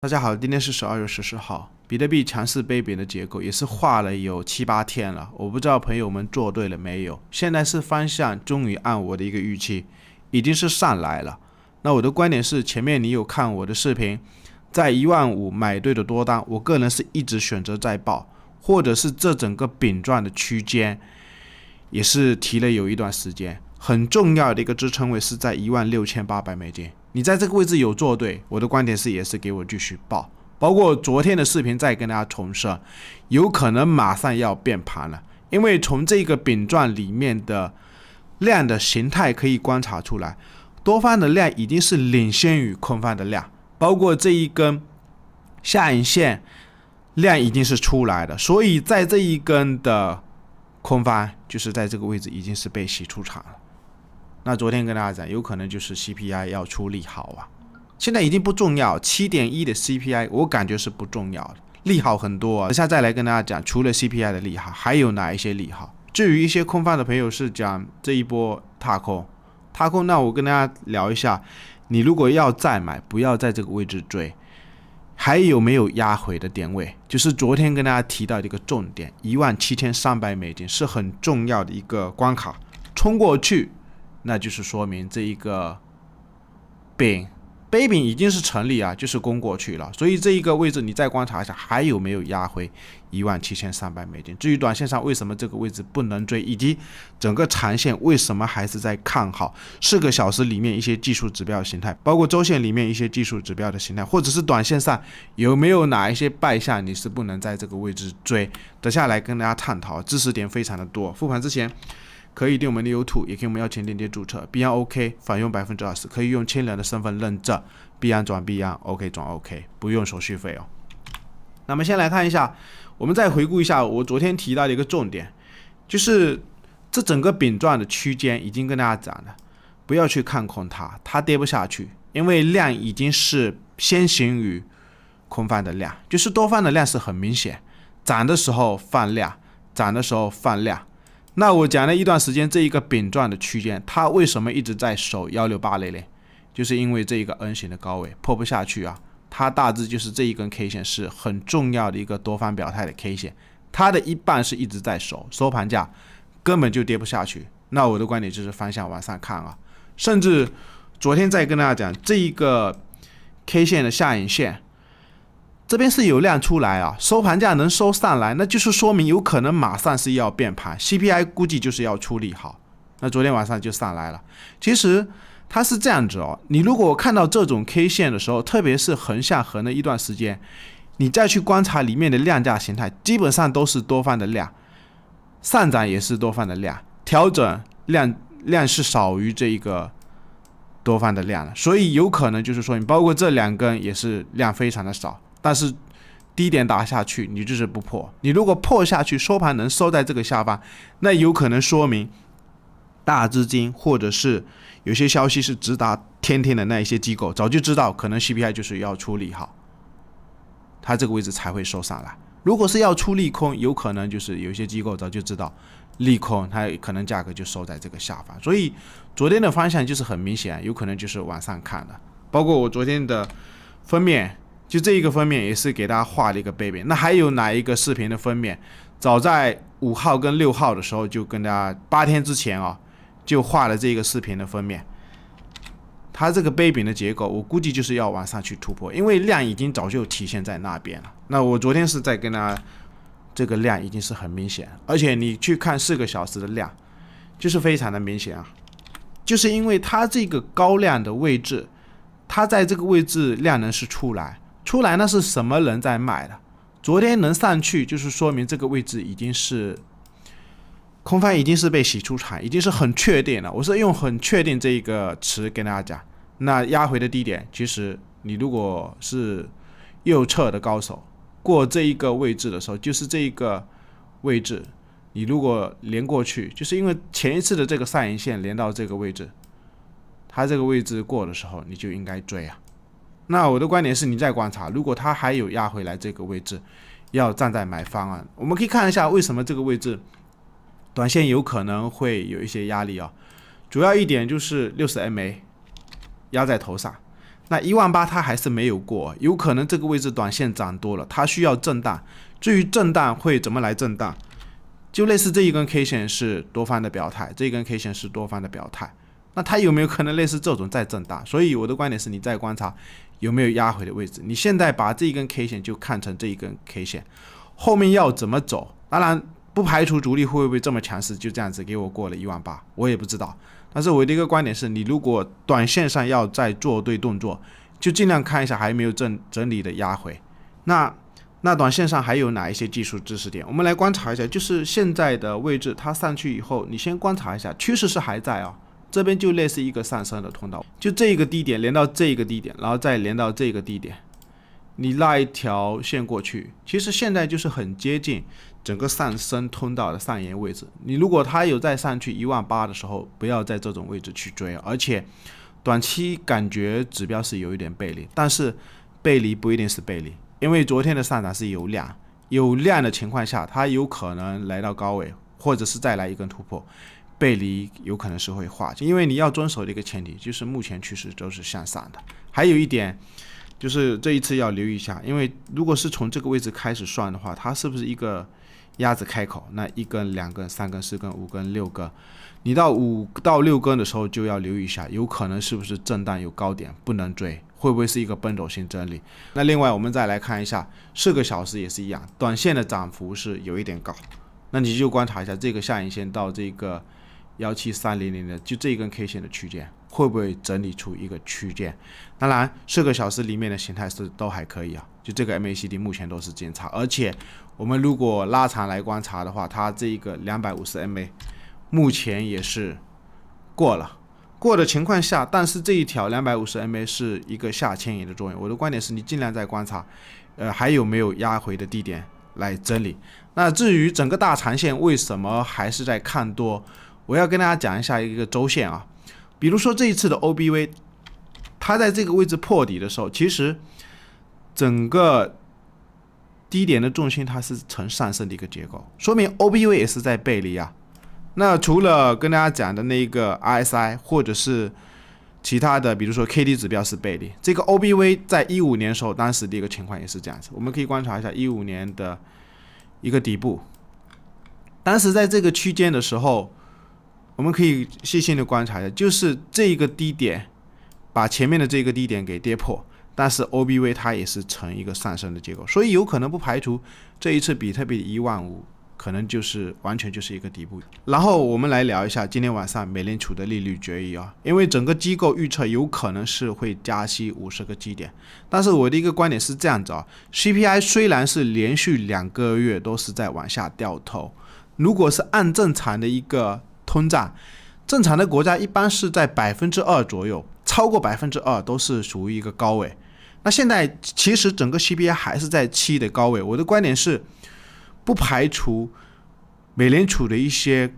大家好，今天是12月14号，比特币强势背贬的结构也是画了有7、8天了，我不知道朋友们做对了没有。现在是方向终于按我的一个预期，已经是上来了。那我的观点是，前面你有看我的视频，在15000买对的多单，我个人是一直选择在报，或者是这整个饼状的区间也是提了有一段时间。很重要的一个支撑位是在$16,800，你在这个位置有做对，我的观点是也是给我继续报。包括昨天的视频再跟大家重申，有可能马上要变盘了，因为从这个饼状里面的量的形态可以观察出来，多方的量已经是领先于空方的量，包括这一根下影线量已经是出来的，所以在这一根的空方就是在这个位置已经是被洗出场了。那昨天跟大家讲，有可能就是 CPI 要出利好啊，现在已经不重要，7.1的 CPI 我感觉是不重要的，利好很多啊。等下再来跟大家讲，除了 CPI 的利好，还有哪一些利好？至于一些空方的朋友是讲这一波踏空，那我跟大家聊一下，你如果要再买，不要在这个位置追。还有没有压回的点位？就是昨天跟大家提到的一个重点，$17,300是很重要的一个关卡，冲过去。那就是说明这一个杯饼已经是成立啊，就是攻过去了，所以这一个位置你再观察一下，还有没有压回$17,300？至于短线上为什么这个位置不能追，以及整个长线为什么还是在看好，4个小时里面一些技术指标的形态，包括周线里面一些技术指标的形态，或者是短线上有没有哪一些败项你是不能在这个位置追？等下来跟大家探讨，知识点非常的多。复盘之前可以订我们的 YouTube， 也可以我们邀请链接注册，币安 OK 返佣20%，可以用千人的身份认证，币安转币安 OK 转 OK， 不用手续费哦。那么先来看一下，我们再回顾一下我昨天提到的一个重点，就是这整个饼状的区间已经跟大家讲了，不要去看空它跌不下去，因为量已经是先行于空方的量，就是多方的量是很明显，涨的时候放量，涨的时候放量。那我讲了一段时间，这一个饼状的区间，它为什么一直在守16800？就是因为这一个 N 型的高位破不下去啊。它大致就是这一根 K 线是很重要的一个多方表态的 K 线，它的一半是一直在守，收盘价根本就跌不下去。那我的观点就是方向往上看啊，甚至昨天再跟大家讲，这一个 K 线的下影线。这边是有量出来啊，收盘价能收上来，那就是说明有可能马上是要变盘 ，CPI 估计就是要出利好。那昨天晚上就上来了。其实它是这样子哦，你如果看到这种 K 线的时候，特别是横向横的一段时间，你再去观察里面的量价形态，基本上都是多方的量，上涨也是多方的量，调整量是少于这一个多方的量了，所以有可能就是说，你包括这2根也是量非常的少。但是低点打下去，你就是不破。你如果破下去，收盘能收在这个下方，那有可能说明大资金或者是有些消息是直达天天的那一些机构早就知道，可能 CPI 就是要出利好，它这个位置才会收上来。如果是要出利空，有可能就是有些机构早就知道利空，它可能价格就收在这个下方。所以昨天的方向就是很明显，有可能就是往上看的。包括我昨天的封面。就这一个封面也是给大家画了一个杯柄，那还有哪一个视频的封面？早在5号跟6号的时候就跟大家8天之前啊，就画了这个视频的封面。它这个杯柄的结构，我估计就是要往上去突破，因为量已经早就体现在那边了。那我昨天是在跟大家，这个量已经是很明显，而且你去看4个小时的量，就是非常的明显啊，就是因为它这个高量的位置，它在这个位置量能是出来那是什么人在卖的？昨天能上去，就是说明这个位置已经是空方已经是被洗出场，已经是很确定了。我是用很确定这一个词跟大家讲。那压回的低点，其实你如果是右侧的高手，过这一个位置的时候，就是这一个位置，你如果连过去，就是因为前一次的这个上影线连到这个位置，它这个位置过的时候，你就应该追啊。那我的观点是，你再观察，如果它还有压回来这个位置，要站在买方啊。我们可以看一下为什么这个位置短线有可能会有一些压力啊。主要一点就是60MA 压在头上，那18000它还是没有过，有可能这个位置短线涨多了，它需要震荡。至于震荡会怎么来震荡，就类似这一根 K 线是多方的表态，这一根 K 线是多方的表态，那它有没有可能类似这种在震荡？所以我的观点是，你在观察有没有压回的位置。你现在把这一根 K 线就看成这一根 K 线，后面要怎么走？当然不排除主力会不会这么强势，就这样子给我过了18000，我也不知道。但是我的一个观点是，你如果短线上要再做对动作，就尽量看一下还有没有整理的压回。那短线上还有哪一些技术支持点？我们来观察一下，就是现在的位置，它上去以后，你先观察一下，趋势是还在啊，这边就类似一个上升的通道，就这个低点连到这个低点，然后再连到这个低点，你拉一条线过去，其实现在就是很接近整个上升通道的上沿位置。你如果它有再上去18000的时候，不要在这种位置去追，而且短期感觉指标是有一点背离，但是背离不一定是背离。因为昨天的上涨是有量的情况下，它有可能来到高位，或者是再来一根突破，背离有可能是会化解。因为你要遵守的一个前提就是目前趋势都是向上的。还有一点就是这一次要留意一下，因为如果是从这个位置开始算的话，它是不是一个鸭子开口？那1根、2根、3根、4根、5根、6根，你到5到6根的时候就要留意一下，有可能是不是震荡有高点不能追，会不会是一个奔走性整理？那另外我们再来看一下4个小时也是一样，短线的涨幅是有一点高，那你就观察一下这个下影线到这个17300的就这一根 K 线的区间会不会整理出一个区间。当然4个小时里面的形态是都还可以啊，就这个 MACD 目前都是减差，而且我们如果拉长来观察的话，它这一个250 MA 目前也是过的情况下，但是这一条250 MA 是一个下牵引的作用。我的观点是你尽量在观察还有没有压回的低点来整理。那至于整个大长线为什么还是在看多，我要跟大家讲一下一个周线啊。比如说这一次的 OBV 它在这个位置破底的时候，其实整个低点的重心它是呈上升的一个结构，说明 OBV 也是在背离啊。那除了跟大家讲的那个 RSI 或者是其他的，比如说 KD 指标是背离，这个 OBV 在15年的时候当时的一个情况也是这样子。我们可以观察一下15年的一个底部，当时在这个区间的时候，我们可以细心的观察一下，就是这个低点把前面的这个低点给跌破，但是 OBV 它也是呈一个上升的结构，所以有可能不排除这一次比特币15000可能就是完全就是一个底部。然后我们来聊一下今天晚上美联储的利率决议啊，因为整个机构预测有可能是会加息50个基点，但是我的一个观点是这样子啊 ，CPI 虽然是连续2个月都是在往下掉头，如果是按正常的一个通胀，正常的国家一般是在2%左右，超过2%都是属于一个高位。那现在其实整个 CPI 还是在7的高位，我的观点是不排除美联储的一些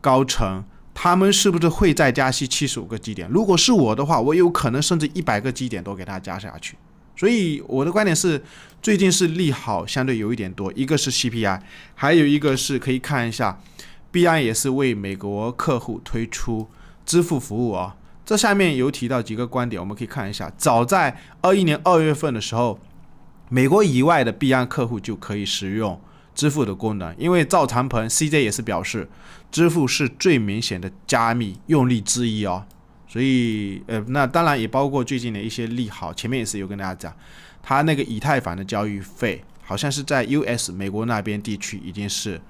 高层他们是不是会再加息75个基点，如果是我的话，我有可能甚至100个基点都给它加下去。所以我的观点是最近是利好相对有一点多，一个是 CPI， 还有一个是可以看一下币安也是为美国客户推出支付服务啊。这下面有提到几个观点，我们可以看一下。早在21年2月份的时候，美国以外的币安客户就可以使用支付的功能，因为赵长鹏 CJ 也是表示，支付是最明显的加密用力之一哦。所以那当然也包括最近的一些利好，前面也是有跟大家讲，他那个以太坊的交易费好像是在 US 美国那边地区已经是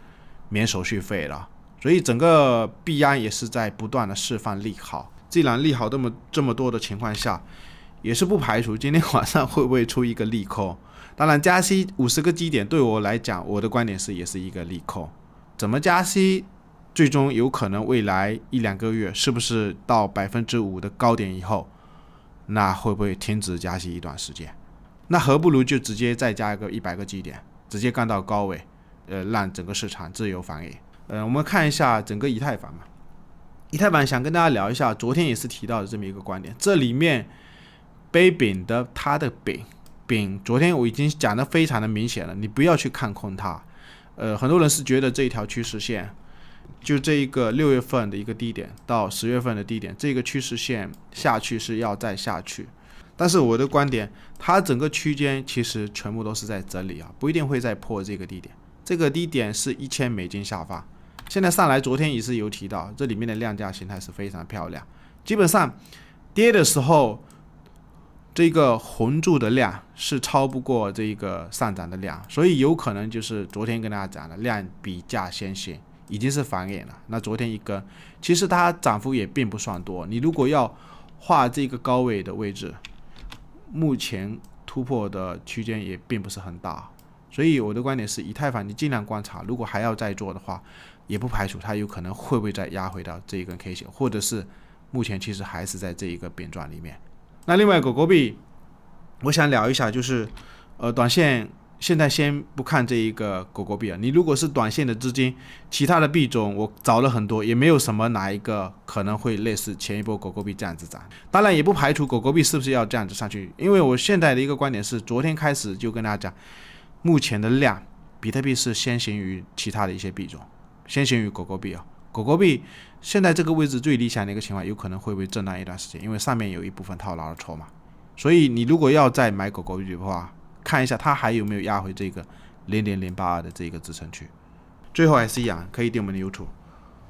免手续费了，所以整个币安也是在不断的释放利好。既然利好这么多的情况下，也是不排除今天晚上会不会出一个利空。当然加息50个基点对我来讲，我的观点是也是一个利空。怎么加息，最终有可能未来1-2个月是不是到5%的高点以后，那会不会停止加息一段时间？那何不如就直接再加一个100个基点，直接干到高位，让整个市场自由反应。我们看一下整个以太坊嘛，以太坊想跟大家聊一下，昨天也是提到的这么一个观点，这里面背饼的它的饼，昨天我已经讲得非常的明显了，你不要去看空它。很多人是觉得这一条趋势线，就这一个6月份的一个低点到10月份的低点，这个趋势线下去是要再下去。但是我的观点，它整个区间其实全部都是在整理啊，不一定会再破这个低点。这个低点是$1000下方，现在上来，昨天也是有提到，这里面的量价形态是非常漂亮。基本上跌的时候，这个红柱的量是超不过这个上涨的量，所以有可能就是昨天跟大家讲的量比价先行，已经是反映了。那昨天一根，其实它涨幅也并不算多。你如果要画这个高位的位置，目前突破的区间也并不是很大，所以我的观点是，以太坊你尽量观察，如果还要再做的话，也不排除它有可能会不会再压回到这一根 K 线，或者是目前其实还是在这一个扁状里面。那另外狗狗币，我想聊一下，就是短线现在先不看这一个狗狗币啊，你如果是短线的资金，其他的币种我找了很多，也没有什么哪一个可能会类似前一波狗狗币这样子涨。当然也不排除狗狗币是不是要这样子上去，因为我现在的一个观点是，昨天开始就跟大家讲，目前的量，比特币是先行于其他的一些币种，先行于狗狗币啊。狗狗币现在这个位置最理想的一个情况，有可能会被震荡一段时间，因为上面有一部分套牢的筹码。所以你如果要再买狗狗币的话，看一下它还有没有压回这个0.082的这个支撑区。最后还是一样，可以订我们的 YouTube。